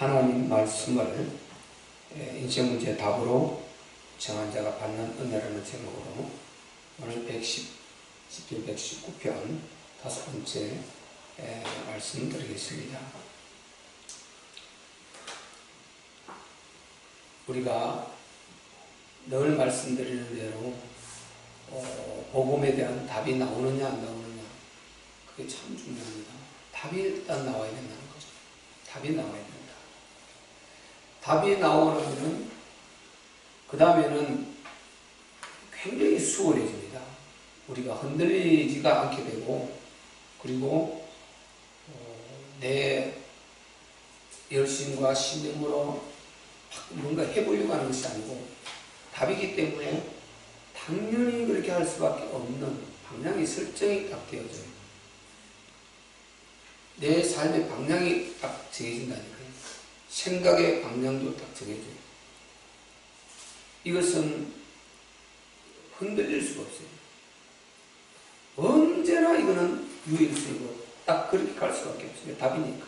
하나님 말씀을 인생 문제 답으로 정한 자가 받는 은혜라는 제목으로 오늘 시편 119편 5번째 말씀 드리겠습니다. 우리가 늘 말씀드리는 대로 복음에 대한 답이 나오느냐 안 나오느냐, 그게 참 중요합니다. 답이 일단 나와야 된다는 거죠. 답이 나와야 된다. 답이 나오려면 그 다음에는 굉장히 수월해집니다. 우리가 흔들리지가 않게 되고, 그리고 내 열심과 신념으로 뭔가 해보려고 하는 것이 아니고 답이기 때문에 당연히 그렇게 할 수밖에 없는 방향이 설정이 딱 되어져요. 내 삶의 방향이 딱 정해진다니까요. 생각의 방향도 딱 정해져요. 이것은 흔들릴 수가 없어요. 언제나 이거는 유일성이고 딱 그렇게 갈 수밖에 없어요. 답이니까.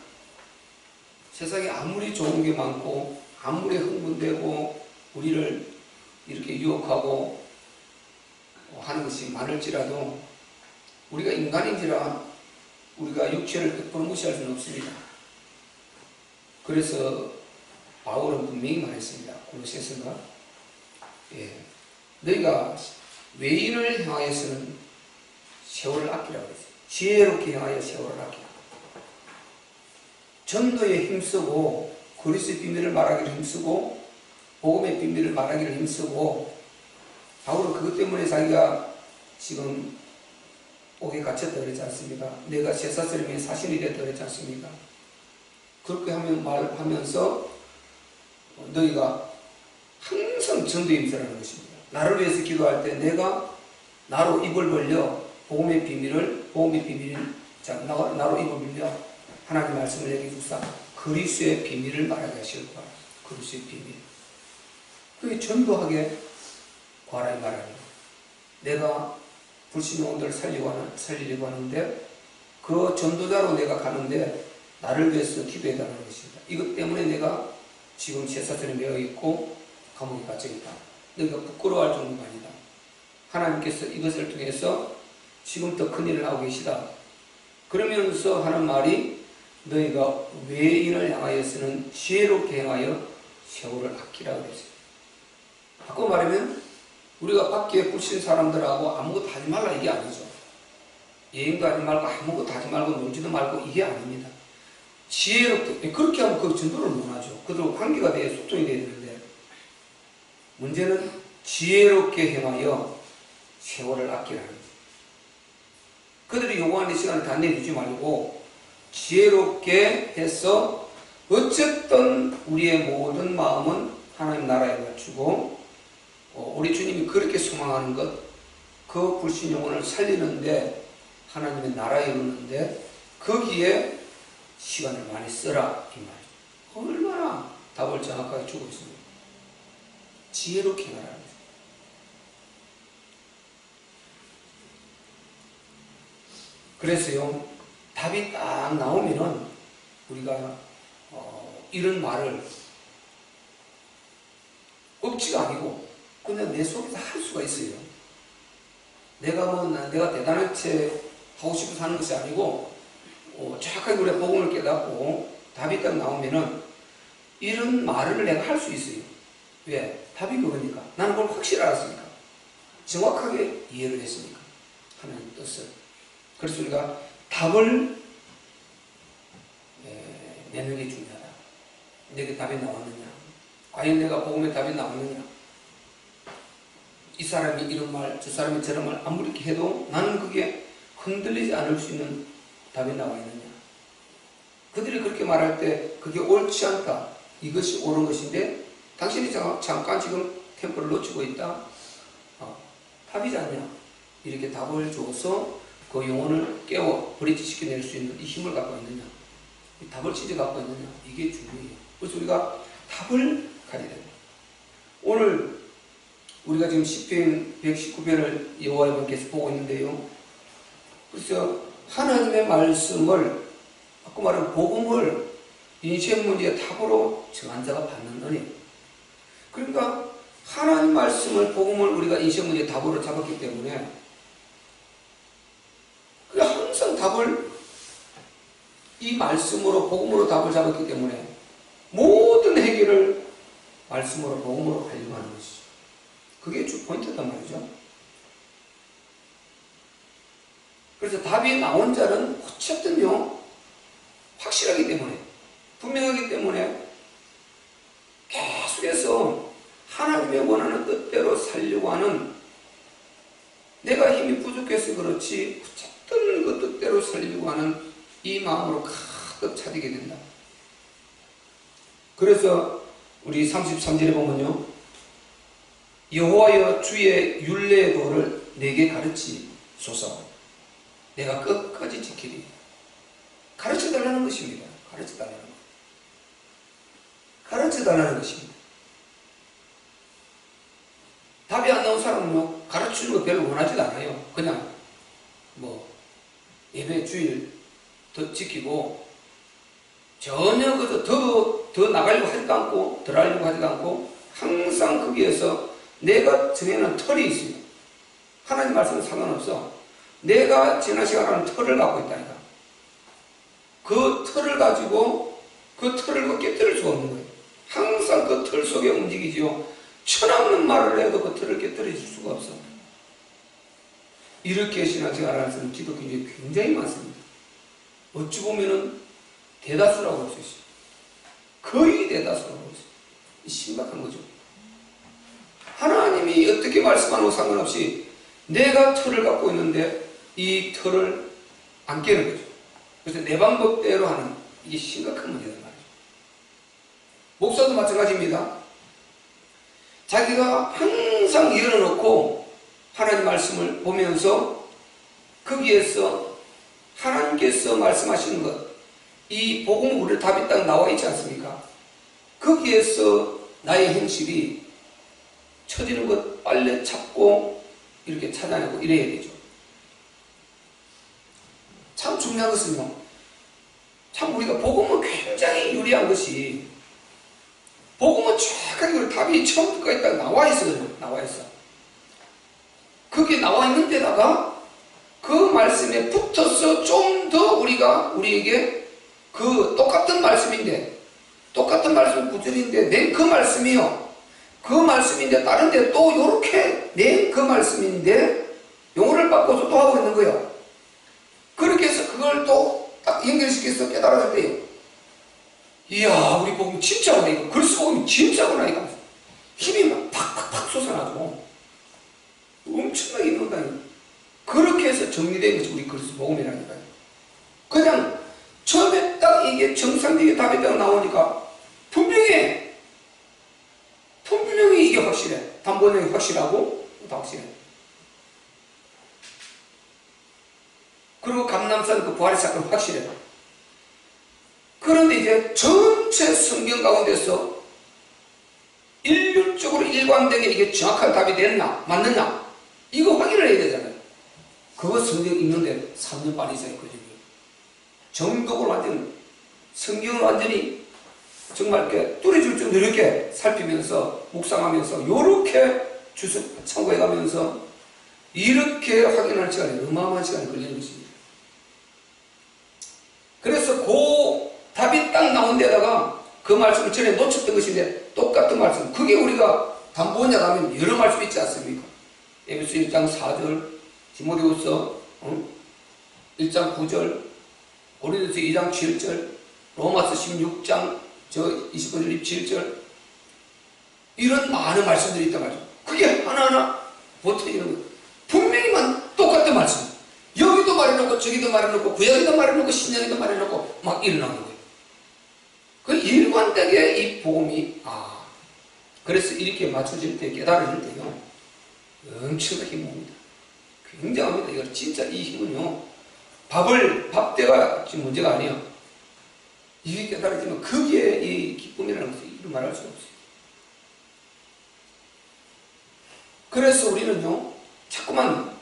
세상에 아무리 좋은 게 많고 아무리 흥분되고 우리를 이렇게 유혹하고 하는 것이 많을지라도 우리가 인간인지라 우리가 육체를 100% 무시할 수는 없습니다. 그래서 바울은 분명히 말했습니다. 골로새서가 너희가 외인을 향하여서는 세월을 아끼라고 했어요. 지혜롭게 향하여 세월을 아끼라. 전도에 힘쓰고 그리스도의 비밀을 말하기를 힘쓰고 복음의 비밀을 말하기를 힘쓰고, 바울은 그것 때문에 자기가 지금 옥에 갇혔다 그랬지 않습니까? 내가 제사스름의 사신이 됐다 그랬지 않습니까? 그렇게 말하면서 너희가 항상 전도에 힘쓰라는 것입니다. 나를 위해서 기도할 때 내가 나로 입을 벌려 복음의 비밀을 나로 입을 벌려 하나님의 말씀을 얘기해 주사 그리스도의 비밀을 말하게 하실 거야. 그리스도의 비밀. 그게 전도하게 과라이 말하는, 내가 불신용들을 살리려고 하는데 그 전도자로 내가 가는데 나를 위해서 기도해달라는 것입니다. 이것 때문에 내가 지금 제사전에 매여 있고 감옥에 갇혀 있다. 너희가 부끄러워할 정도가 아니다. 하나님께서 이것을 통해서 지금 더 큰 일을 하고 계시다. 그러면서 하는 말이 너희가 외인을 향하여서는 지혜롭게 행하여 세월을 아끼라고 그랬어요. 바꿔 말하면 우리가 밖에 불신 사람들하고 아무것도 하지 말라 이게 아니죠. 여행도 하지 말고 아무것도 하지 말고 놀지도 말고 이게 아닙니다. 지혜롭게, 그렇게 하면 그 전도를 못하죠. 그들과 관계가 돼야 소통이 돼야 되는데, 문제는 지혜롭게 행하여 세월을 아끼라는 거예요. 그들이 요구하는 시간을 다 내주지 말고 지혜롭게 해서 어쨌든 우리의 모든 마음은 하나님 나라에 맞추고 우리 주님이 그렇게 소망하는 것, 그 불신 영혼을 살리는데 하나님의 나라에 이루는데 거기에 시간을 많이 써라 이 말이죠. 얼마나 답을 정확하게 주고 있습니다. 지혜롭게 행하라는 거죠. 그래서요, 답이 딱 나오면은 우리가 이런 말을 억지가 아니고 그냥 내 속에서 할 수가 있어요. 내가 대단한 채 하고 싶어서 하는 것이 아니고 정확하게 우리가 복음을 깨닫고 답이 딱 나오면은 이런 말을 내가 할 수 있어요. 왜? 답이 그거니까. 나는 그걸 확실히 알았으니까. 정확하게 이해를 했으니까. 하나님 뜻을. 그래서 우리가 답을 내는 게 중요하다. 내게 답이 나왔느냐? 과연 내가 복음에 답이 나왔느냐? 이 사람이 이런 말, 저 사람이 저런 말 아무리 이렇게 해도 나는 그게 흔들리지 않을 수 있는 답이 나와 있느냐? 그들이 그렇게 말할 때 그게 옳지 않다. 이것이 옳은 것인데 당신이 잠깐 지금 템포를 놓치고 있다. 답이지 않냐? 이렇게 답을 줘서 그 영혼을 깨워 브릿지 시켜낼 수 있는 이 힘을 갖고 있느냐? 이 답을 진짜 갖고 있느냐? 이게 중요해요. 그래서 우리가 답을 가져야 됩니다. 오늘 우리가 지금 시편 119편을 여호와의 분께서 보고 있는데요. 그래서 하나님의 말씀을, 아까 말한 복음을 인생 문제의 답으로 정한 자가 받는 은혜. 그러니까 하나님 말씀을, 복음을 우리가 인생 문제의 답으로 잡았기 때문에 항상 답을 이 말씀으로, 복음으로 답을 잡았기 때문에 모든 해결을 말씀으로, 복음으로 하려고 하는 것이죠. 그게 주 포인트단 말이죠. 그래서 답이 나온 자는 어쨌든요 확실하기 때문에, 분명하기 때문에 계속해서 하나님의 원하는 뜻대로 살려고 하는, 내가 힘이 부족해서 그렇지 어쨌든 그 뜻대로 살려고 하는 이 마음으로 가득 차리게 된다. 그래서 우리 33절에 보면요, 여호와여 주의 율례의 도를 내게 가르치소서. 내가 끝까지 지키리. 가르쳐달라는 것입니다. 가르쳐달라는 것. 가르쳐달라는 것입니다. 답이 안 나온 사람은요, 가르치는 거 별로 원하지도 않아요. 그냥 예배 주일 더 지키고 전혀 더 나가려고 하지도 않고 덜 하려고 하지도 않고 항상 거기에서 내가 정해놓은 틀이 있습니다. 하나님 말씀은 상관없어. 내가 지난 시간에 틀을 갖고 있다니까. 그 틀을 가지고 그 틀을 깨뜨릴 수가 없는 거예요. 항상 그 틀 속에 움직이지요. 천없는 말을 해도 그 틀을 깨뜨릴 수가 없어. 이렇게 신앙생활을 하는 기독교인이 굉장히 많습니다. 어찌 보면은 대다수라고 할 수 있어요. 거의 대다수라고 할 수 있어요. 심각한 거죠. 하나님이 어떻게 말씀하는 거 상관없이 내가 틀을 갖고 있는데 이 틀을 안 깨는 거죠. 그래서 내 방법대로 하는, 이게 심각한 문제란 말이죠. 목사도 마찬가지입니다. 자기가 항상 열어놓고 하나님 말씀을 보면서 거기에서 하나님께서 말씀하시는 것, 이 복음 우리 답이 딱 나와 있지 않습니까? 거기에서 나의 행실이 처지는 것 빨리 찾고 이렇게 찾아내고 이래야 되죠. 참 중요한 것은요, 참 우리가 복음은 굉장히 유리한 것이, 복음은 정확하게 답이 처음부터 딱 나와 있어요. 나와 있어. 그게 나와 있는 데다가 그 말씀에 붙어서 좀 더 우리에게 그 똑같은 말씀인데, 똑같은 말씀 구절인데 낸 그 말씀이요. 그 말씀인데 다른데 또 이렇게 낸 그 말씀인데 용어를 바꿔서 또 하고 있는 거예요. 그렇게 해서 그걸 또 딱 연결시켜서 깨달아갈 때요, 이야, 우리 복음 진짜구나, 이거. 그리스 복음이 진짜구나, 이거. 힘이 막 팍팍팍 솟아나죠. 엄청나게 있는다니까. 그렇게 해서 정리된 것이 우리 그리스 복음이라니까요. 그냥 처음에 딱 이게 정상적인 답이 딱 나오니까 분명히 이게 확실해. 담보능이 확실하고 다 확실해. 그리고 감남산 그 부활의 사건 확실해. 그런데 이제 전체 성경 가운데서 일률적으로 일관되게 이게 정확한 답이 됐나 맞느냐 이거 확인을 해야 되잖아요. 그거 성경 읽는데 3년 반 이상이 걸려요. 정독을 완전, 성경을 완전히 정말 이렇게 뚜레줄 정도 이렇게 살피면서 묵상하면서 요렇게 주석 참고해가면서 이렇게 확인할 시간이 어마어마한 시간이 걸리는 것입니다. 그래서 그 답이 딱 나온 데다가 그 말씀을 전에 놓쳤던 것인데 똑같은 말씀, 그게 우리가 담보냐 하면 여러 말씀 있지 않습니까? 에베소 1장 4절, 디모데후서 1장 9절, 고린도서 2장 7절, 로마서 16장 29절 27절, 이런 많은 말씀들이 있단 말이죠. 그게 하나하나 붙어있는 거예요. 분명히만 똑같은 말씀, 여기도 말해놓고 저기도 말해놓고 구약에도 말해놓고 신약에도 말해놓고 막 일어나는 거예요. 그 일관되게 이 복음이 그래서 이렇게 맞춰질 때, 깨달아질 때요 엄청나게 힘듭니다. 굉장합니다. 이거 진짜 이 힘은요, 밥대가 지금 문제가 아니에요. 이게 깨달아지면 거기에 이 기쁨이라는 것을 이루 말할 수가 없어요. 그래서 우리는요 자꾸만,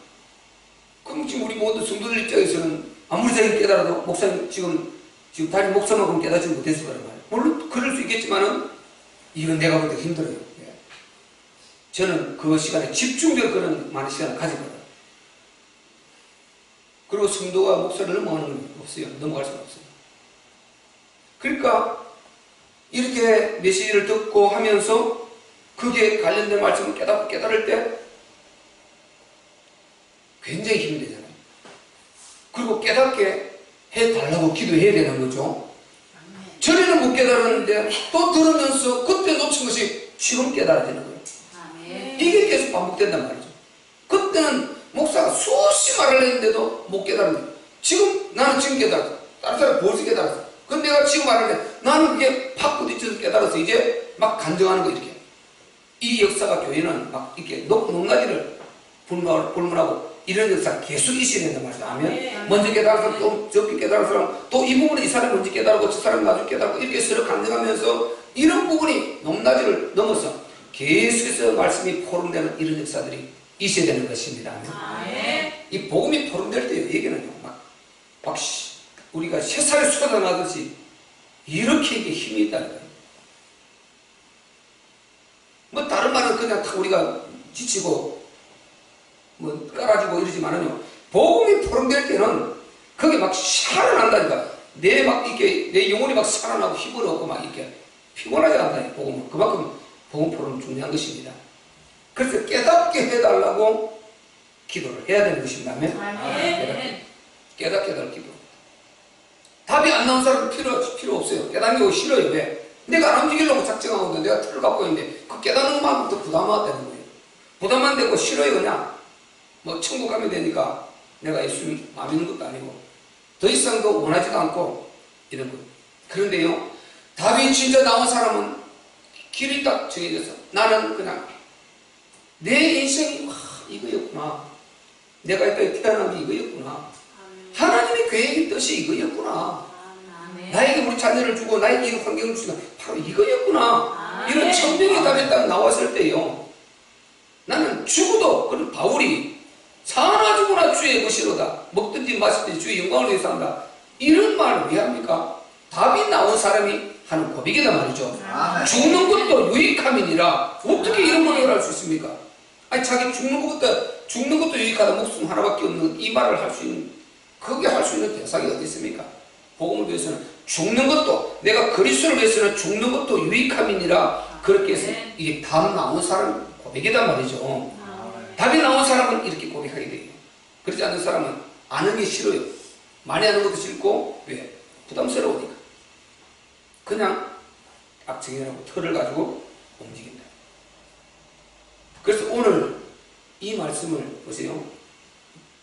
그럼 지금 우리 모든 성도들 입장에서는 아무리 자기 깨달아도 목사님 지금 다른 목사만큼 깨닫지 못했을 거란 말이에요. 물론 그럴 수 있겠지만은 이건 내가 볼 때 힘들어요. 예. 저는 그 시간에 집중적으로 그런 많은 시간을 가지거든요. 그리고 성도가 목사를 넘어가는 건 없어요. 넘어갈 수가 없어요. 그러니까 이렇게 메시지를 듣고 하면서 그게 관련된 말씀을 깨달을 때 굉장히 힘이 되잖아요. 그리고 깨닫게 해달라고 기도해야 되는 거죠. 전에는 못 깨달았는데 또 들으면서 그때 놓친 것이 지금 깨달아지는 거예요. 이게 계속 반복된단 말이죠. 그때는 목사가 수없이 말을 했는데도 못 깨달은 거예요. 나는 지금 깨달았어. 다른 사람 벌써 깨달았어. 근데 내가 지금 말하는데 나는 그게 팍 부딪혀서 깨달아서 이제 막 간증하는 거 이렇게. 이 역사가 교회는 막 이렇게 높낮이를 불문하고 이런 역사가 계속 있어야 된단 말이죠. 아멘. 먼저 깨달은 사람, 또 적게 깨달은 사람, 또 이 부분은 이 사람이 먼저 깨달고 저 사람이 나중에 깨달고 이렇게 서로 간증하면서 이런 부분이 높낮이를 넘어서 계속해서 말씀이 포럼되는 이런 역사들이 있어야 되는 것입니다. 아멘. 이 복음이 포럼될 때요, 얘기는요, 막 우리가 새살이 쏟아나듯이 이렇게 이게 힘이 있다는 거예요. 뭐 다른 말은 그냥 우리가 지치고 뭐 깔아지고 이러지만은요, 복음이 포럼될 때는 그게 막 살아난다니까. 내 영혼이 막 살아나고 힘을 얻고 막 이렇게 피곤하지 않다니, 복음은. 그만큼 복음 포럼은 중요한 것입니다. 그래서 깨닫게 해달라고 기도를 해야 되는 것입니다. 아멘. 깨닫게 해달라고 기도. 답이 안 나온 사람은 필요 없어요. 깨닫는 게 싫어요. 왜? 내가 안 움직이려고 작정하고 있는데 내가 틀을 갖고 있는데 그 깨닫는 것만부터 부담하다는 거예요. 부담 안 되고 싫어요. 그냥 뭐 천국 가면 되니까 내가 예수님 믿는 것도 아니고 더 이상도 원하지도 않고 이런 거예요. 그런데요, 답이 진짜 나온 사람은 길이 딱 정해져서 나는 그냥 내 인생이 이거였구나. 내가 이때 태어난 게 이거였구나. 하나님의 계획의 뜻이 이거였구나. 나에게 우리 자녀를 주고 나에게 이런 환경을 주시고 바로 이거였구나. 이런 천명의 답이 딱 나왔을 때요, 나는 죽어도 그런 바울이 사나 죽으나 주의 것이로다. 먹든지 마시든지 주의 영광을 위해서 한다. 이런 말을 왜 합니까? 답이 나온 사람이 하는 고백이단 말이죠. 죽는 것도 유익함이니라. 어떻게 이런 고백을 할 수 있습니까? 아니 자기 죽는 것도 유익하다. 목숨 하나밖에 없는 이 말을 할 수 있는, 그게 할 수 있는 대상이 어디 있습니까? 복음을 위해서는 죽는 것도, 내가 그리스도를 위해서는 죽는 것도 유익함이니라. 그렇게 해서 이게 답 나온 사람 고백이단 말이죠. 답이 나온 사람은 이렇게 고백하게 돼요. 그렇지 않는 사람은 아는 게 싫어요. 많이 아는 것도 싫고, 왜? 부담스러우니까. 그냥 악정이라고 털을 가지고 움직인다. 그래서 오늘 이 말씀을 보세요.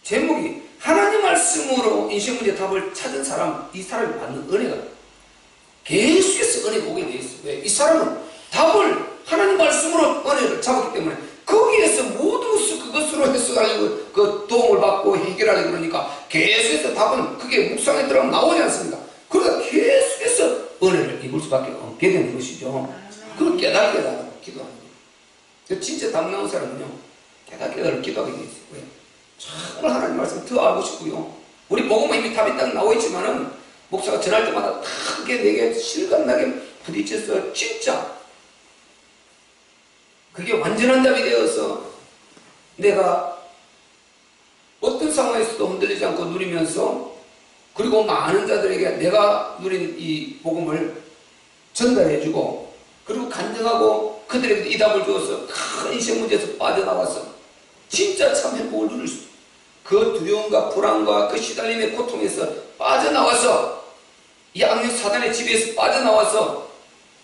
제목이 하나님 말씀으로 인생 문제 답을 찾은 사람, 이 사람이 받는 은혜가 계속해서 은혜가 오게 돼 있어요. 왜? 이 사람은 답을 하나님 말씀으로 은혜를 잡았기 때문에 거기에서 모든 것을 그것으로 해석하려고 그 도움을 받고 해결하려고 그러니까 계속해서 답은 그게 묵상에 들어가면 나오지 않습니까? 그러니까 계속해서 은혜를 입을 수밖에 없게 되는 것이죠. 그걸 깨닫게 달라고 기도하는 거예요. 진짜 답 나온 사람은요, 깨닫게 달라고 기도하게 돼 있어요. 왜? 정말 하나님 말씀 더 알고 싶고요. 우리 복음은 이미 답이 딱 나와 있지만은 목사가 전할 때마다 크게 내게 실감나게 부딪혀서 진짜 그게 완전한 답이 되어서 내가 어떤 상황에서도 흔들리지 않고 누리면서, 그리고 많은 자들에게 내가 누린 이 복음을 전달해주고, 그리고 간증하고 그들에게 이 답을 주어서 큰 인생 문제에서 빠져나와서 진짜 참 행복을 누릴 수 있어요. 그 두려움과 불안과 그 시달림의 고통에서 빠져나와서 이 악령 사단의 지배에서 빠져나와서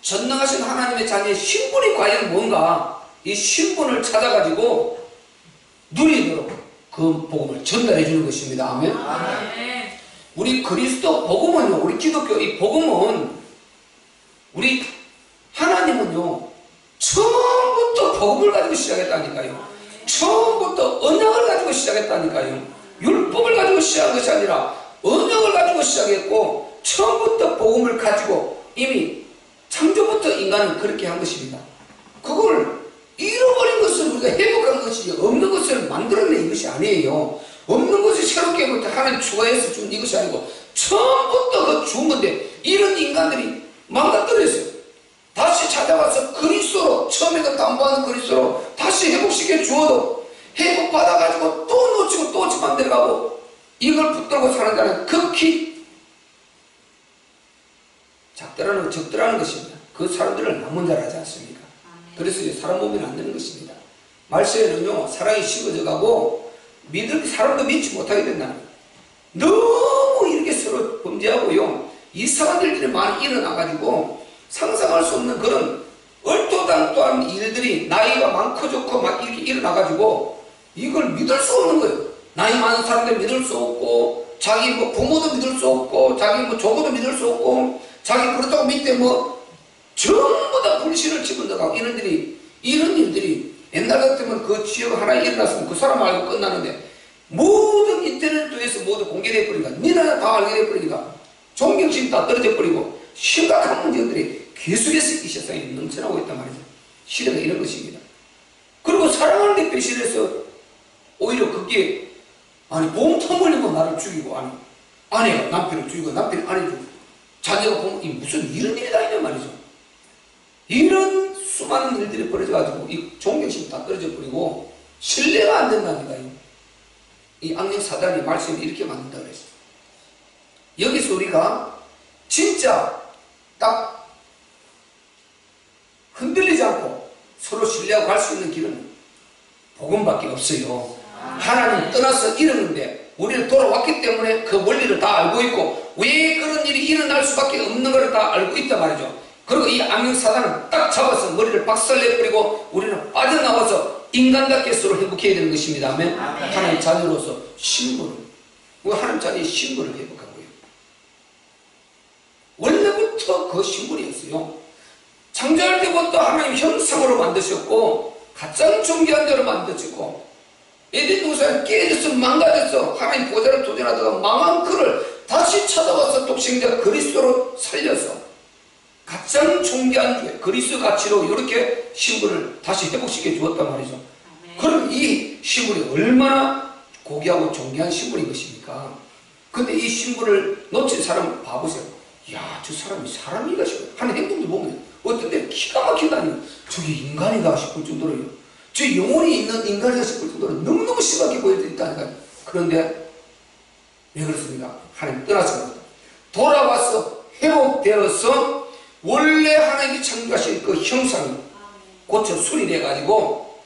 전능하신 하나님의 자녀의 신분이 과연 뭔가, 이 신분을 찾아가지고 누리도록 그 복음을 전달해 주는 것입니다. 아멘. 우리 그리스도 복음은요, 우리 기독교 이 복음은, 우리 하나님은요 처음부터 복음을 가지고 시작했다니까요. 처음부터 언약을 가지고 시작했다니까요. 율법을 가지고 시작한 것이 아니라 언약을 가지고 시작했고, 처음부터 복음을 가지고 이미 창조부터 인간은 그렇게 한 것입니다. 그걸 잃어버린 것을 우리가 회복한 것이지, 없는 것을 만들어낸 것이 아니에요. 없는 것을 새롭게 하나님 추가해서 준 이것이 아니고 처음부터 그 준 건데, 이런 인간들이 망가뜨렸어요. 다시 찾아가서 그리스도로, 처음에도 담보하는 그리스도로 다시 회복시켜 주어도 회복받아가지고 또 놓치고 또 집안 들어가고 이걸 붙들고 사는 자는 극히 적더라는 것입니다. 그 사람들을 남은 자라지 않습니까? 그래서 사람 몸에는 안 되는 것입니다. 말세에는요, 사랑이 식어져 가고 사람도 믿지 못하게 된다는 거예요. 너무 이렇게 서로 범죄하고요, 이상한 일들이 많이 일어나가지고 상상할 수 없는 그런 얼토당토한 일들이 나이가 많고 좋고 막 이렇게 일어나가지고 이걸 믿을 수 없는 거예요. 나이 많은 사람들 믿을 수 없고, 자기 뭐 부모도 믿을 수 없고, 자기 뭐 조부도 믿을 수 없고, 자기 그렇다고 밑에 뭐 전부 다 불신을 집어넣어가고 이런 일들이 옛날 같으면 그 지역 하나에 일어났으면 그 사람 알고 끝나는데 모든 인터넷에서 모두 공개돼 버리니까, 니나 다 알게 돼 버리니까 존경심 다 떨어져 버리고 심각한 문제들이 계속해서 이 세상에 넘쳐나고 있단 말이죠. 시대가 이런 것입니다. 그리고 사랑하는 데 배신해서 오히려 그게 보험터 몰리고 나를 죽이고, 아내가 남편을 죽이고 남편이 아내 죽이고 자녀가 보면 무슨 이런 일이 다 있냔 말이죠. 이런 수많은 일들이 벌어져가지고 이 존경심이 다 떨어져 버리고 신뢰가 안 된다니까요. 이 악령 사단이 말씀을 이렇게 만든다고 그랬어요. 여기서 우리가 진짜 딱 흔들리지 않고 서로 신뢰하고 갈 수 있는 길은 복음밖에 없어요. 하나님 떠나서 이러는데 우리는 돌아왔기 때문에 그 원리를 다 알고 있고 왜 그런 일이 일어날 수밖에 없는 걸 다 알고 있단 말이죠. 그리고 이 악령 사단은 딱 잡아서 머리를 박살내버리고 우리는 빠져나와서 인간답게 서로 회복해야 되는 것입니다. 아멘. 하나님 자녀로서 신분을, 하나님 자녀의 신분을 회복하고요. 원래부터 그 신분이었어요. 창조할 때부터 하나님 형상으로 만드셨고 가장 존귀한 자로 만드셨고, 에덴 동산에 깨져서 망가져서 하나님 보좌를 도전하다가 망한 그를 다시 찾아와서 독생자 그리스도로 살려서 가장 존귀한 주의 그리스도 가치로 이렇게 신분을 다시 회복시켜 주었단 말이죠. 그럼 이 신분이 얼마나 고귀하고 존귀한 신분인 것입니까? 근데 이 신분을 놓친 사람 봐보세요. 야, 저 사람이 사람인가 싶어요. 하는 행동도 보면 어떤 데 기가 막히다니, 저게 인간인가 싶을 정도로요. 저 영혼이 있는 인간인가 싶을 정도로 너무너무 심하게 보여드린다니까요. 그런데 왜 그렇습니까? 하나님 떠나서 돌아와서 회복되어서 원래 하나님이 창조하신 그 형상이 고쳐 수리돼가지고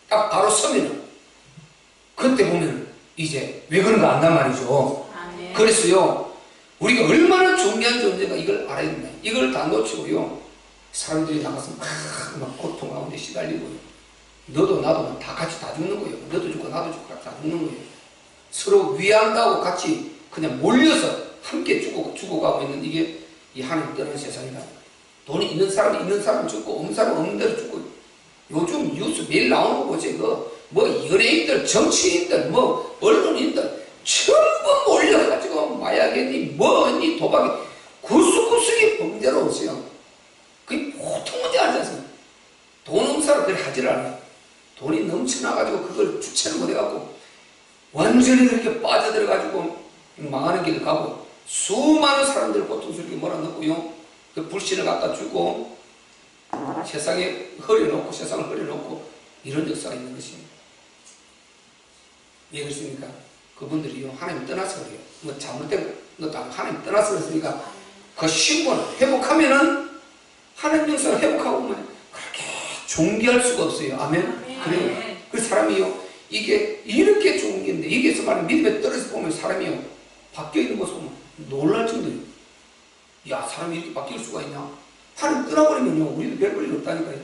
딱 바로 서면은 그때 보면 이제 왜 그런가 안단 말이죠. 그래서요, 우리가 얼마나 존귀한 존재가 이걸 알아야 된다. 이걸 다 놓치고요, 사람들이 나가서 막 고통 가운데 시달리고요, 너도 나도 다 같이 다 죽는 거예요. 너도 죽고 나도 죽고 같이 다 죽는 거예요. 서로 위한다고 같이 그냥 몰려서 함께 죽어가고 있는 이게 이 하나님 떠난 세상이다. 돈이 있는 사람은 있는 사람 죽고 없는 사람은 없는 대로 죽고, 요즘 뉴스 매일 나오는 거 보세요. 뭐 연예인들, 정치인들, 뭐 언론인들 전부 몰려가지고 마약이니 뭐니 도박이 구석구석에 범죄로 오세요. 그게 보통 문제 아니지 않습니까? 돈 없는 사람 그렇게 하질 않아요. 돈이 넘쳐나가지고 그걸 주체를 못해갖고 완전히 그렇게 빠져들어가지고 망하는 길을 가고 수많은 사람들을 고통스럽게 몰아넣고요, 그 불신을 갖다 주고 세상에 흐려놓고 세상을 흐려놓고 이런 역사가 있는 것입니다. 왜 그렇습니까? 그분들이요, 하나님 떠나서 그래요. 뭐 잘못된 것도 아니고 하나님 떠나서 그랬으니까 그 신분을 회복하면은 하나님 영상을 회복하고 보면 그렇게 존귀할 수가 없어요. 아멘. 그래요. 그 사람이요, 이게 이렇게 좋은 게인데 이게서 말하는 믿음에 떨어져 보면 사람이요 바뀌어 있는 모습 보면 놀랄 정도예요. 야, 사람이 이렇게 바뀔 수가 있냐? 하나님 떠나버리면요, 우리도 별 볼일 없다니까요.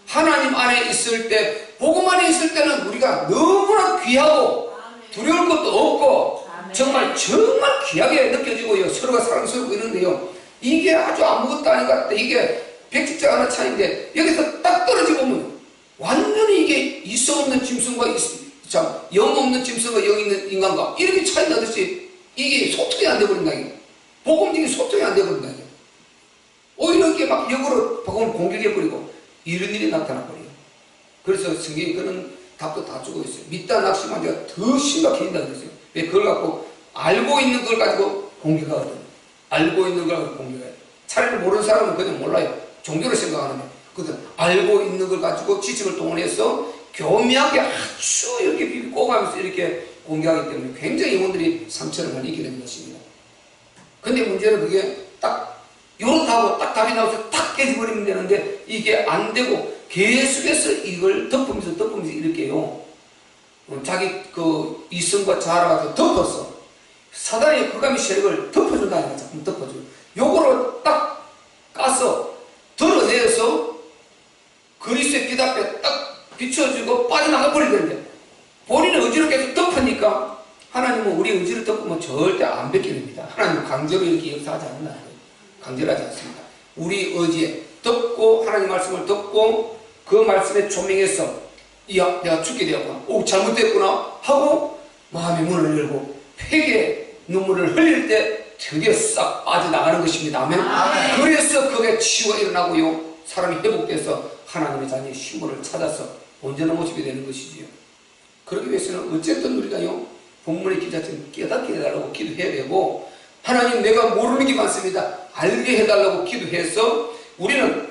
하나님 안에 있을 때, 복음 안에 있을 때는 우리가 너무나 귀하고 두려울 것도 없고 정말 귀하게 느껴지고요, 서로가 사랑스럽고 이런데요, 이게 아주 아무것도 아닌 것 같아. 이게 백집자 하나 차이인데 여기서 딱 떨어지고 보면 완전히 이게 있어 없는 짐승과 영 없는 짐승과 영 있는 인간과 이렇게 차이 나듯이 이게 소통이 안 돼버린다. 복음적인 소통이 안 돼버린다. 오히려 이렇게 막 역으로 복음을 공격해버리고 이런 일이 나타나버려요. 그래서 성경이 그런 답도 다 주고 있어요. 믿다 낙심한 자가 더 심각해진다 그랬어요. 왜? 그걸 갖고 알고 있는 걸 가지고 공격하거든. 알고 있는 걸 가지고 공격해요. 차례를 모르는 사람은 그냥 몰라요. 종교를 생각하는 거예요. 그것은 알고 있는 걸 가지고 지식을 동원해서 교묘하게 아주 이렇게 비비꼬가면서 이렇게 공개하기 때문에 굉장히 영혼들이 상처를 많이 입게 되는 것입니다. 근데 문제는 그게 딱 요렇다 하고 딱 답이 나와서 탁 깨져버리면 되는데 이게 안 되고 계속해서 이걸 덮으면서 이렇게요. 자기 그 이성과 자아가 덮어서 사단의 그감의 세력을 덮어준다는 거죠. 덮어줘요. 요거를 딱 까서 드러내서 그리스도의 빛 앞에 딱 비춰주고 빠져나가 버리는데 본인의 의지를 계속 덮으니까 하나님은 우리 의지를 덮으면 절대 안 뺏깁니다. 하나님은 강제로 이렇게 역사하지 않는다. 강제로 하지 않습니다. 우리 의지에 덮고 하나님 말씀을 덮고 그 말씀에 조명해서 야 내가 죽게 되었구나. 오 잘못됐구나 하고 마음의 문을 열고 회개의 눈물을 흘릴 때 드디어 싹 빠져나가는 것입니다. 아멘. 그래서 그게 치유가 일어나고요. 사람이 회복돼서 하나님의 자녀의 신분을 찾아서 온전한 모습이 되는 것이지요. 그러기 위해서는 어쨌든 우리가요 본문의 기자처럼 깨닫게 해달라고 기도해야 되고 하나님 내가 모르는 게 많습니다. 알게 해달라고 기도해서 우리는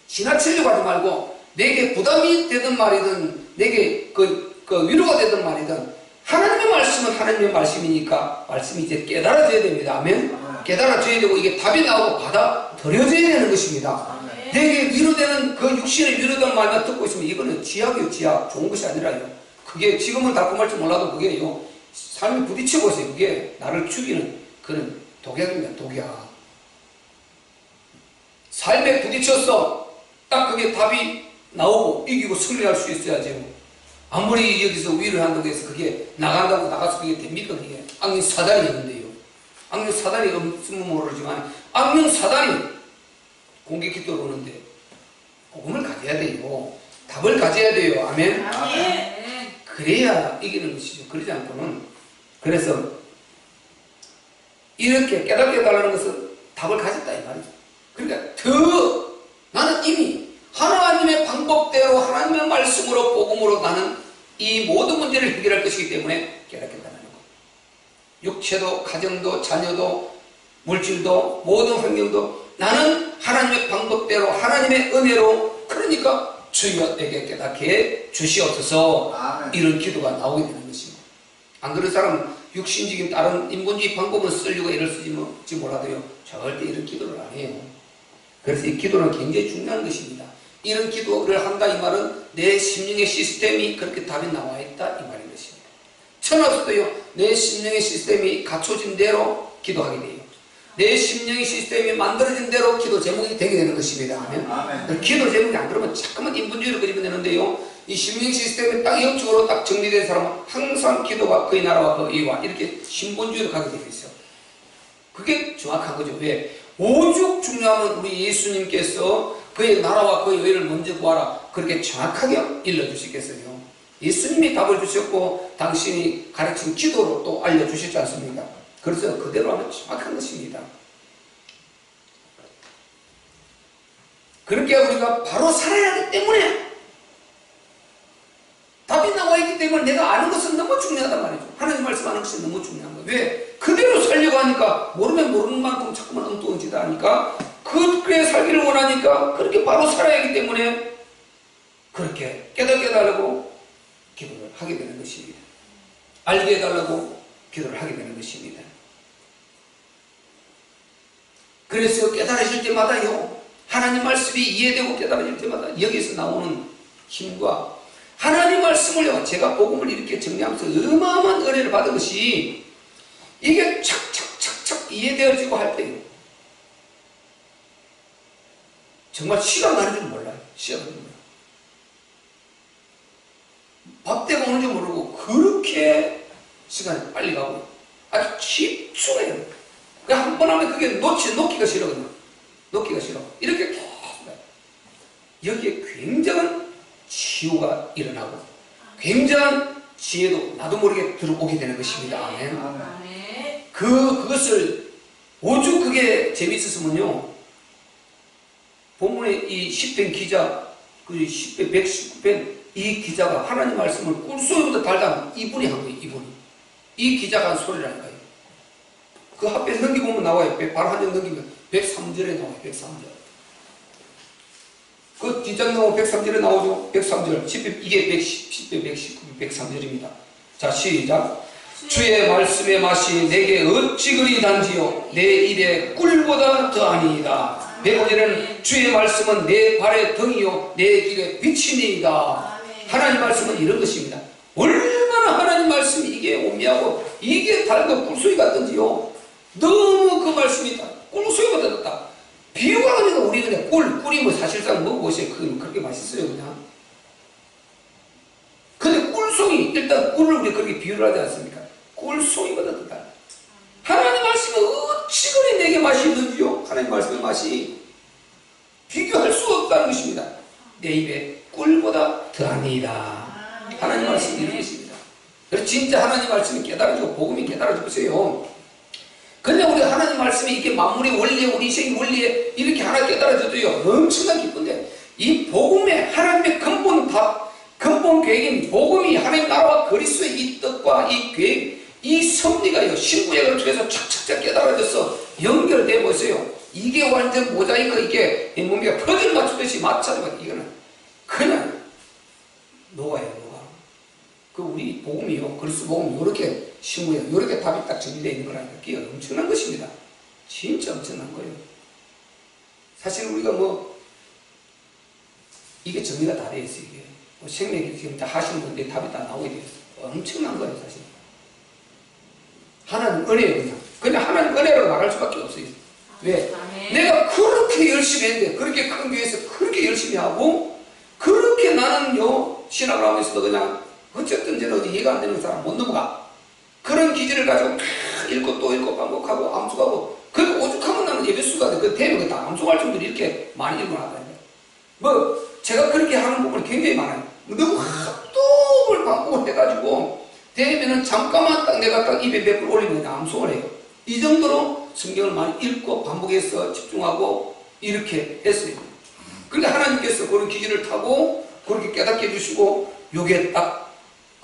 지나치려고 하지 말고 내게 부담이 되든 말이든 내게 그 위로가 되든 말이든 하나님의 말씀은 하나님의 말씀이니까 말씀이 이제 깨달아져야 됩니다. 아멘. 깨달아져야 되고 이게 답이 나오고 받아들여져야 되는 것입니다. 내게 위로되는 그 육신의 위로된 말만 듣고 있으면 이거는 지약이요 지약. 좋은 것이 아니라요. 그게 지금은 달콤할지 몰라도 그게요 삶이 부딪히고 있어요. 그게 나를 죽이는 그런 독약입니다. 독약. 삶에 부딪혀서 딱 그게 답이 나오고 이기고 승리할 수 있어야지. 아무리 여기서 위를 한다고 해서 그게 나간다고 나가서 그게 됩니까? 그게 악령 사단이 있는데요. 악령 사단이 없으면 모르지만 악령 사단이 공격 기도를 오는데 복음을 가져야 돼요. 답을 가져야 돼요. 아멘. 그래야 이기는 것이죠. 그러지 않고는 그래서 이렇게 깨닫게 해달라는 것은 답을 가졌다 이 말이죠. 그러니까 더 나는 이미 하나님의 방법대로 하나님의 말씀으로 복음으로 나는 이 모든 문제를 해결할 것이기 때문에 깨닫겠다는 거. 육체도 가정도 자녀도 물질도 모든 환경도 나는 하나님의 방법대로 하나님의 은혜로 그러니까 주여 내게 깨닫게 해 주시옵소서. 이런 기도가 나오게 되는 것입니다. 안 그런 사람은 육신적인 다른 인본주의 방법을 쓰려고 애를 쓰지 몰라도요 절대 이런 기도를 안 해요. 그래서 이 기도는 굉장히 중요한 것입니다. 이런 기도를 한다 이 말은 내 심령의 시스템이 그렇게 답이 나와 있다 이 말인 것입니다. 천하서도요 내 심령의 시스템이 갖춰진 대로 기도하게 돼요. 내 심령의 시스템이 만들어진 대로 기도 제목이 되게 되는 것입니다. 아멘. 기도 제목이 안 그러면 자꾸만 인본주의로 그리면 되는데요 이 심령 시스템이 딱 영적으로 딱 정리된 사람은 항상 기도가 그의 나라와 그의 와 이렇게 신본주의로 가게 되어 있어요. 그게 정확한 거죠. 왜? 오죽 중요하면 우리 예수님께서 그의 나라와 그의 의를 먼저 구하라 그렇게 정확하게 일러주시겠어요. 예수님이 답을 주셨고 당신이 가르친 기도로 또 알려주셨지 않습니까? 그래서 그대로 하면 정확한 것입니다. 그렇게 우리가 바로 살아야 하기 때문에 답이 나와 있기 때문에 내가 아는 것은 너무 중요하단 말이죠. 하나님 말씀 아는 것이 너무 중요한 거예요. 왜? 그대로 살려고 하니까 모르면 모르는 만큼 자꾸만 엉뚱해지다 하니까 그렇게 살기를 원하니까 그렇게 바로 살아야 하기 때문에 그렇게 깨닫게 해달라고 기도를 하게 되는 것입니다. 알게 해달라고 기도를 하게 되는 것입니다. 그래서 깨달아질 때마다요 하나님 말씀이 이해되고 깨달아질 때마다 여기서 나오는 힘과 하나님 말씀을요 제가 복음을 이렇게 정리하면서 어마어마한 은혜를 받은 것이 이게 착착착착 이해되어지고 할 때요 정말 시간 가는 줄 몰라요. 시간 가는 줄 몰라요. 밥때가 오는 줄 모르고 그렇게 시간이 빨리 가고 아주 집중해요. 한 번 하면 그게 놓기가 싫어거든요. 놓기가 싫어. 이렇게 계속 여기에 굉장한 치유가 일어나고 굉장한 지혜도 나도 모르게 들어오게 되는 것입니다. 아멘. 그것을 오죽 그게 재밌었으면요 본문에 이 10편 기자 그 10편 119편 이 기자가 하나님 말씀을 꿀소리보다 달다 이분이 한 거예요. 이분이 이 기자가 한 소리라니까요. 그 앞에 넘겨보면 나와요. 바로 한 장 넘기면 103절에 나와요. 103절. 그 뒷장 나오면 103절에 나오죠. 103절. 이게 110배, 119배, 103절입니다. 자, 시작. 주의 말씀의 맛이 내게 어찌 그리 단지요 내 입에 꿀보다 더하니이다. 105절에는 주의 말씀은 내 발의 등이요 내 길에 빛이니이다. 하나님 말씀은 이런 것입니다. 얼마나 하나님 말씀이 이게 오묘하고 이게 달고 꿀소리 같던지요. 너무 그 말씀이 꿀소리가 떴다. 비유가 그러니까 우리 그냥 꿀이 뭐 사실상 먹어보세요. 그렇게 맛있어요 그냥. 근데 꿀송이 일단 꿀을 우리 그렇게 비유를 하지 않습니까? 꿀송이보다 더 달라. 하나님 말씀은 어찌 그리 내게 맛이 있는지요. 하나님 말씀의 맛이 비교할 수 없다는 것입니다. 내 입에 꿀보다 더하니이다. 하나님 말씀이 이런 것입니다. 그래서 진짜 하나님 말씀이 깨달아지고 복음이 깨달아져 보세요. 근데 우리 하나님 말씀이 이렇게 만물의 원리에 우리 인생의 원리에 이렇게 하나 깨달아져도요 엄청나게 기쁜데 이 복음의 하나님의 근본 계획인 복음이 하나님 나라와 그리스도의 이 뜻과 이 계획 이 섭리가요 신구약을 통해서 착착착 깨달아져서 연결돼 보세요. 이게 완전 모자이크 이게 몸이 퍼즐 맞추듯이 맞춰지면 이거는 그냥 녹아요 녹아. 그 우리 복음이요 그리스도 복음 요렇게 신구약 요렇게 답이 딱 정리되어 있는 거라니까 그게 엄청난 것입니다. 진짜 엄청난 거예요. 사실 우리가 뭐 이게 정리가 다 되어 있어요. 이게 뭐 생명이 지금 다 하시는 분들이 답이 다 나오게 되어 있어요. 엄청난 거예요 사실. 하나님 은혜예요. 그냥 하나님 은혜로 나갈 수밖에 없어요. 왜? 내가 그렇게 열심히 했는데 그렇게 큰 교회에서 그렇게 열심히 하고 그렇게 나는요 신학을 하면서도 그냥 어쨌든 저는 이해가 안 되는 사람 못 넘어가. 그런 기질을 가지고 읽고 또 읽고 반복하고 암송하고 그 오죽하면 나는 예배수가 돼. 그 되면 다 암송할 정도로 이렇게 많이 읽어놨다니까. 뭐 제가 그렇게 하는 부분이 굉장히 많아요. 너무 합독을 반복을 해가지고 되면은 잠깐만 딱 내가 딱 입에 몇 불 올리면 그냥 암송을 해요. 이 정도로 성경을 많이 읽고 반복해서 집중하고 이렇게 했어요. 그러니까 하나님께서 그런 기질을 타고 그렇게 깨닫게 해주시고 요게 딱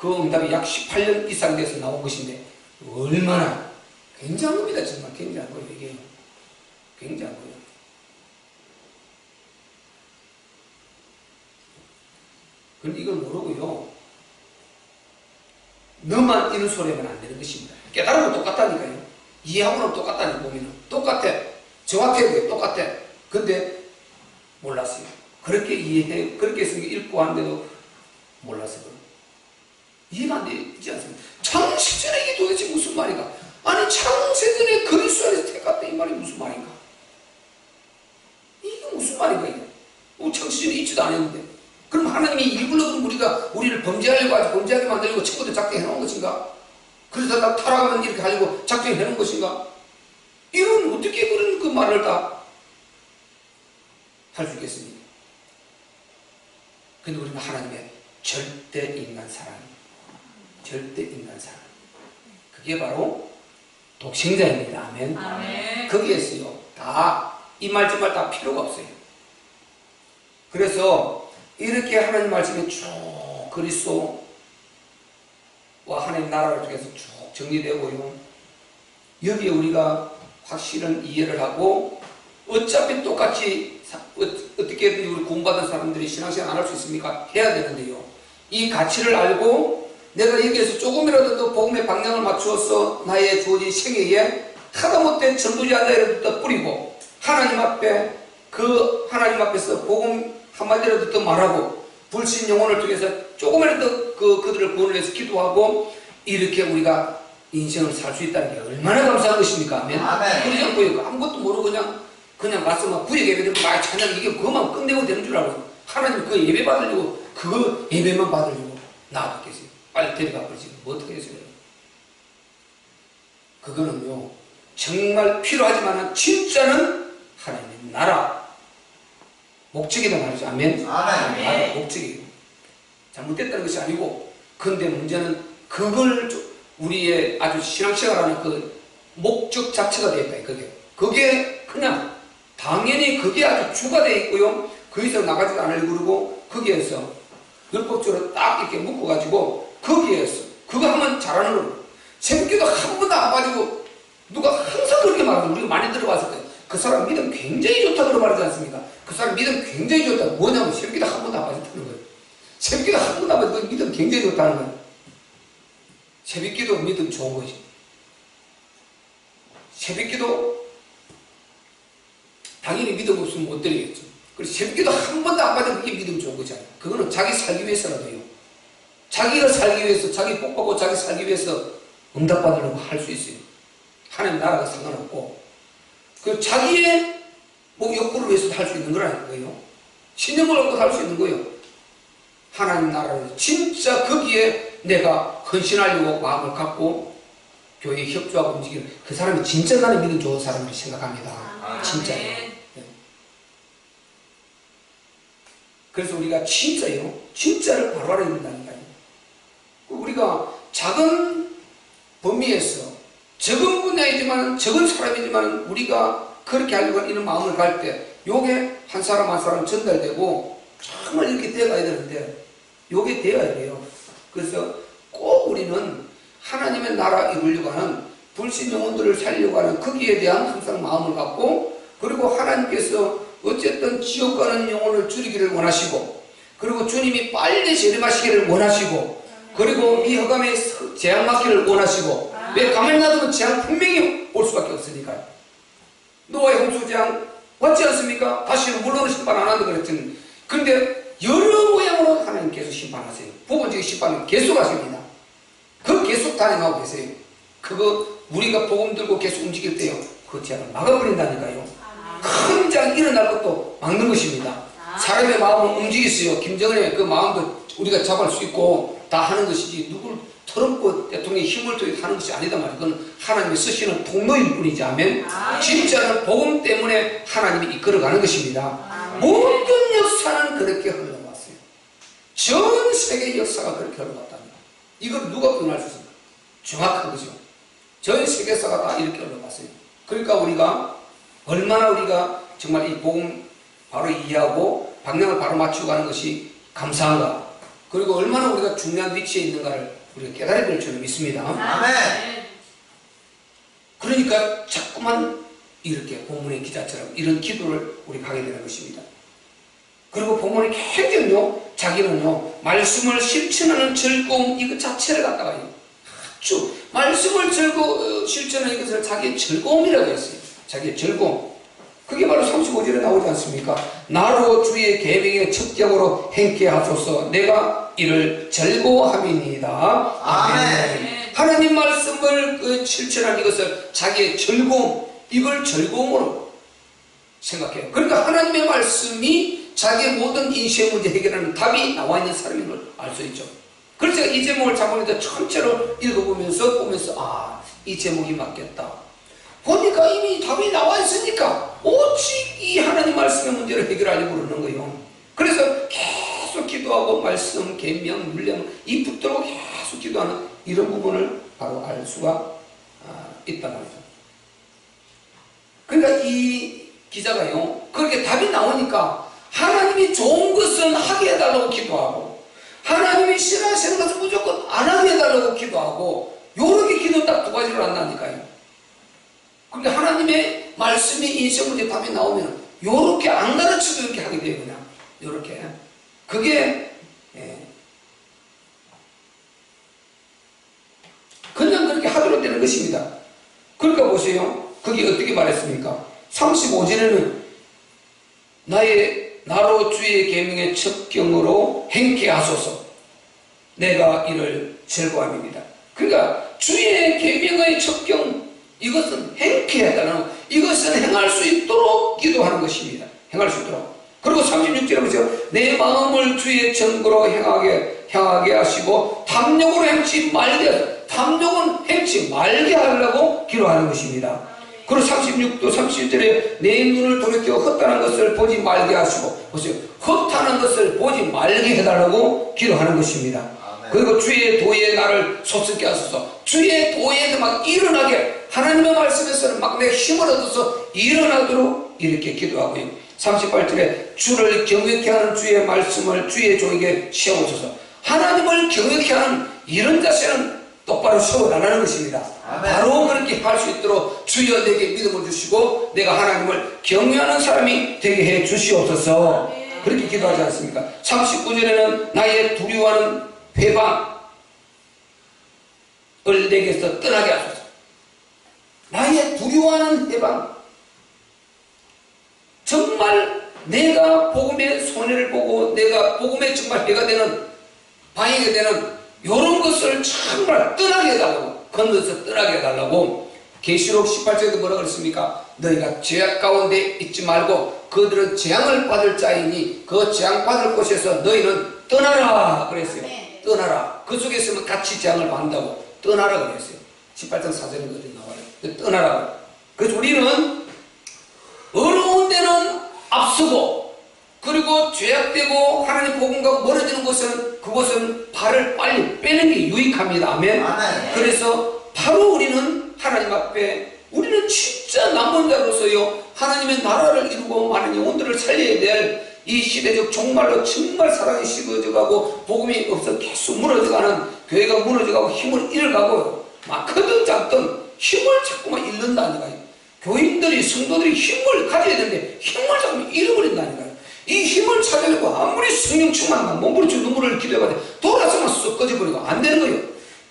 그 응답이 약 18년 이상 돼서 나온 것인데 얼마나 굉장한 겁니다. 정말 굉장한 거예요. 이게 굉장한 거예요. 그런데 이걸 모르고요 너만 이런 소리 하면 안 되는 것입니다. 깨달으면 똑같다니까요. 이해하고는 똑같다니까 보면은 똑같아. 정확해요. 똑같아. 근데 몰랐어요. 그렇게 이해해 그렇게 해서 읽고 하는데도 몰랐어요. 이해가 안 되지 않습니까? 창세전에 이게 도대체 무슨 말인가? 아니 창세전에 그리스도 안에서 택했다 이 말이 무슨 말인가? 이게 무슨 말인가 이게? 창세전에 있지도 않았는데 그럼 하나님이 일부러 우리가 우리를 범죄하려고 아주 범죄하게 만들려고 친구들 작정해 놓은 것인가? 그래서 다 타락하면 이렇게 하려고 작정해 놓은 것인가? 이런 어떻게 그런 그 말을 다 할 수 있겠습니까? 근데 우리는 하나님의 절대 인간 사랑 절대 인간 사랑 그게 바로 독생자입니다. 아멘. 아멘. 거기에서요 다 이 말 저 말 다 필요가 없어요. 그래서 이렇게 하나님 말씀이 쭉 그리스도와 하나님 나라를 통해서 쭉 정리되고요 여기에 우리가 확실한 이해를 하고 어차피 똑같이 어떻게든 우리 구원받은 사람들이 신앙생활 안 할 수 있습니까? 해야 되는데요 이 가치를 알고 내가 여기에서 조금이라도 더 복음의 방향을 맞추어서 나의 주어진 생애에 하다못해 전도지 하나라도 뿌리고 하나님 앞에 그 하나님 앞에서 복음 한마디라도 더 말하고 불신 영혼을 통해서 조금이라도 그들을 구원을 위해서 기도하고 이렇게 우리가 인생을 살 수 있다는 게 얼마나 감사한 것입니까? 아멘. 그러지 않고 아무것도 모르고 그냥 가서 막 구역 예배들 막 찬양 이게 그것만 끝내고 되는 줄 알고 하나님 그 예배 받으려고 그 예배만 받으려고 나아갔겠어요. 빨리 데려가 버리지 뭐 어떻게 했어요? 그거는요 정말 필요하지만 진짜는 하나님의 나라 목적이다 말이죠. 아멘. 나라 목적이에요. 잘못됐다는 것이 아니고 근데 문제는 그걸 우리의 아주 신앙생활하는 그 목적 자체가 되어 있다. 그게 그냥 당연히 그게 아주 주가 되어 있고요 그 이상 나가지도 않으려고 그러고 거기에서 율법적으로 딱 이렇게 묶어가지고 거기에서 그거 하면 잘하는 거예요. 새벽기도 한 번도 안 빠지고 누가 항상 그렇게 말하고 우리가 많이 들어봤을 거예요. 그 사람 믿음 굉장히 좋다고 말하지 않습니까? 그 사람 믿음 굉장히 좋다. 뭐냐면 새벽기도 한 번도 안 빠졌다는 거예요. 새벽기도 한 번도 안 빠졌다는 믿음 굉장히 좋다는 거예요. 새벽기도 믿음 좋은 거지. 새벽기도 당연히 믿음 없으면 못 드리겠죠. 그래서 새벽기도 한 번도 안 빠져 그게 믿음 좋은 거잖아요. 그거는 자기 살기 위해서라도요. 자기가 살기 위해서, 자기 복받고 자기 살기 위해서 응답받으려고 할 수 있어요. 하나님 나라가 상관없고. 그 자기의 뭐 욕구를 위해서도 할 수 있는 거라는 거예요. 신념을 얻고 할 수 있는 거예요. 하나님 나라를 진짜 거기에 내가 헌신하려고 마음을 갖고 교회에 협조하고 움직이는 그 사람이 진짜 나는 믿음 좋은 사람이라고 생각합니다. 진짜요. 네. 그래서 우리가 진짜요. 진짜를 바로 알아야 된다니까요. 우리가 작은 범위에서 적은 분야이지만 적은 사람이지만 우리가 그렇게 하려고 이런 마음을 갈 때 요게 한 사람 한 사람 전달되고 정말 이렇게 되어가야 되는데 요게 되어야 돼요. 그래서 꼭 우리는 하나님의 나라 이루려고 하는 불신 영혼들을 살리려고 하는 거기에 대한 항상 마음을 갖고 그리고 하나님께서 어쨌든 지옥 가는 영혼을 줄이기를 원하시고 그리고 주님이 빨리 재림하시기를 원하시고 그리고 미허감에 재앙 맞기를 원하시고 왜 가만히 놔두면 재앙 분명히 올 수밖에 없으니까요. 노아의 홍수 재앙 왔지 않습니까? 다시는 물론은 심판 안 한다고 그랬더니 그런데 여러 모양으로 하나님께서 심판하세요. 부분적인 심판은 계속 하십니다. 그 계속 단행하고 계세요. 그거 우리가 복음 들고 계속 움직일 때요. 그 재앙을 막아버린다니까요. 큰 재앙이 일어날 것도 막는 것입니다. 사람의 마음을 움직이세요. 김정은의 그 마음도 우리가 잡을 수 있고 다 하는 것이지 누굴 트럼프 대통령의 힘을 통해 하는 것이 아니다 말이야. 그건 하나님이 쓰시는 통로일 뿐이지. 아멘. 진짜는 복음 때문에 하나님이 이끌어가는 것입니다. 모든 역사는 그렇게 흘러갔어요. 전 세계 역사가 그렇게 흘러갔답니다. 이걸 누가 변할 수 있습니까? 정확한 거죠. 전 세계사가 다 이렇게 흘러갔어요. 그러니까 우리가 얼마나 우리가 정말 이 복음 바로 이해하고 방향을 바로 맞추고 가는 것이 감사한가. 그리고 얼마나 우리가 중요한 위치에 있는가를 우리가 깨달아야 될 줄 믿습니다. 아멘. 그러니까 자꾸만 이렇게 본문의 기자처럼 이런 기도를 우리가 하게 되는 것입니다. 그리고 본문의 굉장히요, 자기는요, 말씀을 실천하는 즐거움 이것 자체를 갖다가요, 아주 말씀을 실천하는 이것을 자기의 즐거움이라고 했어요. 자기의 즐거움. 그게 바로 35절에 나오지 않습니까? 나로 주의 계명의 첩경으로 행케 하소서. 내가 이를 즐거워함이니이다. 아멘. 하나님 말씀을 실천한 이것을 자기의 즐거움, 이걸 즐거움으로 생각해요. 그러니까 하나님의 말씀이 자기의 모든 인생 문제 해결하는 답이 나와 있는 사람인 걸 알 수 있죠. 그래서 제가 이 제목을 잡으니까 전체로 읽어보면서 이 제목이 맞겠다. 보니까 이미 답이 나와 있으니까 오직 이 하나님 말씀의 문제를 해결하려고 그러는 거예요. 그래서 계속 기도하고 말씀, 계명, 물령 이 붙들고 계속 기도하는 이런 부분을 바로 알 수가 있단 말이죠. 그러니까 이 기자가요, 그렇게 답이 나오니까 하나님이 좋은 것은 하게 해달라고 기도하고 하나님이 싫어하시는 것은 무조건 안 하게 해달라고 기도하고 요렇게 기도 딱 두 가지로 한다니까요. 그러니까 하나님의 말씀이 인생 문제 답이 나오면 요렇게 안 가르쳐도 이렇게 하게 돼요. 그냥 요렇게 그게 그냥 그렇게 하도록 되는 것입니다. 그러니까 보세요. 그게 어떻게 말했습니까? 35절에는 나로 주의 계명의 첩경으로 행케 하소서. 내가 이를 즐거워함입니다. 그러니까 주의 계명의 첩경, 이것은 행케해달라는, 이것은 행할 수 있도록 기도하는 것입니다. 행할 수 있도록. 그리고 36절에 보세요. 내 마음을 주의 정거로 향하게 하시고 탐욕으로 행치 말게 하소서. 탐욕은 행치 말게 하려고 기도하는 것입니다. 그리고 36도 37절에 내 눈을 돌이켜 헛다는 것을 보지 말게 하시고, 보세요. 헛하는 것을 보지 말게 해달라고 기도하는 것입니다. 아멘. 그리고 주의 도에 나를 솟게 하소서. 주의 도에서 막 일어나게, 하나님의 말씀에서는 막 내 힘을 얻어서 일어나도록 이렇게 기도하고요. 38절에 주를 경외케 하는 주의 말씀을 주의 종에게 세워주소서. 하나님을 경외케 하는 이런 자세는 똑바로 세워나가는 것입니다. 아멘. 바로 그렇게 할 수 있도록 주여 내게 믿음을 주시고 내가 하나님을 경외하는 사람이 되게 해 주시옵소서. 그렇게 기도하지 않습니까? 39절에는 나의 두려워하는 회방을 내게서 떠나게 하소서. 나의 두려워하는 회방, 정말 내가 복음의 손해를 보고 내가 복음의 정말 해가 되는 방해가 되는 이런 것을 정말 떠나게 해달라고, 건너서 떠나게 해달라고. 계시록 18절에도 뭐라 그랬습니까? 너희가 죄악 가운데 있지 말고 그들은 재앙을 받을 자이니 그 재앙 받을 곳에서 너희는 떠나라 그랬어요. 떠나라. 그 속에 있으면 같이 재앙을 받는다고 떠나라 그랬어요. 18장 4절에 그렇게 나와요. 떠나라. 그래서 우리는 어려운 데는 앞서고, 그리고 죄악되고 하나님 복음과 멀어지는 것은 그것은 발을 빨리 빼는 게 유익합니다. 아멘. 그래서 바로 우리는 하나님 앞에, 우리는 진짜 남은 자로서요 하나님의 나라를 이루고 많은 영혼들을 살려야 될 이 시대적 종말로 정말 사랑이 식어져가고 복음이 없어 계속 무너져가는 교회가 무너져가고 힘을 잃어가고요. 많거든 작든 힘을 자꾸만 잃는다니까요. 교인들이, 성도들이 힘을 가져야 되는데 힘을 자꾸 잃어버린다니까요. 이 힘을 찾으려고 아무리 성령 충만한 몸부림치고 눈물을 기도해봐도 돌아서만 쏙 꺼져버리고 안 되는 거예요.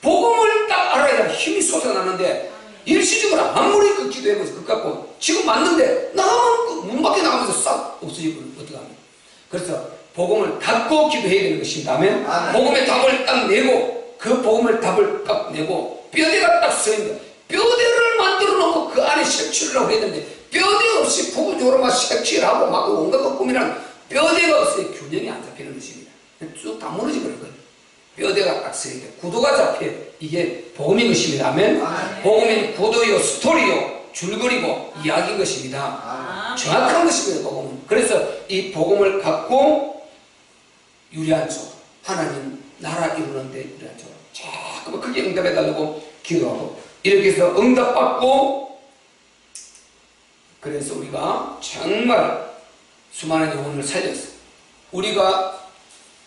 복음을 딱 알아야 힘이 솟아나는데 일시적으로 아무리 그 기도해보세요. 그 갖고 지금 맞는데 나가면 그 문 밖에 나가면서 싹 없어지고 어떻게 합니까? 그래서 복음을 갖고 기도해야 되는 것입니다. 아멘. 복음의 답을 딱 내고 그 복음을 답을 딱 내고 뼈대가 딱 서있는, 뼈대를 만들어 놓고 그 안에 색칠을 하고 해야 되는데 뼈대 없이 부분적으로만 색칠을 하고 막 온갖 것 꾸미라는 뼈대가 없어야 균형이 안 잡히는 것입니다. 쭉 다 무너져 버린 거예요. 뼈대가 딱 서야 돼. 구도가 잡혀야 돼. 이게 복음인 것입니다. 아멘. 복음은 구도요, 스토리요, 줄거리고 이야기인 것입니다. 정확한 것입니다. 복음은. 그래서 이 복음을 갖고 유리한 쪽, 하나님 나라 이루는데 유리한 쪽 자꾸 크게 응답해달라고 기도하고, 이렇게 해서 응답받고, 그래서 우리가 정말 수많은 영혼을 살렸어요. 우리가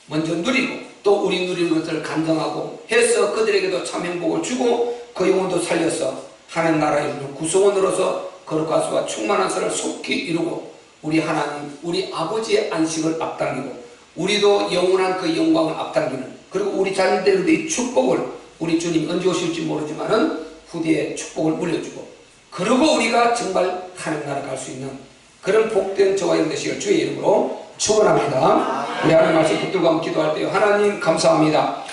먼저 누리고 또 우리 누리는 것을 간증하고 해서 그들에게도 참 행복을 주고 그 영혼도 살려서 하나님 나라 이루는 구성원으로서 거룩한 수와 충만한 선을 속히 이루고 우리 하나님, 우리 아버지의 안식을 앞당기고 우리도 영원한 그 영광을 앞당기는, 그리고 우리 자녀들에게도 이 축복을, 우리 주님 언제 오실지 모르지만은 후대에 축복을 물려주고, 그리고 우리가 정말 하나님 나라 갈 수 있는 그런 복된 저와 여러분 되시길 주의 이름으로 축원합니다. 우리 하나님 말씀 붙들고 한번 기도할 때요. 하나님 감사합니다.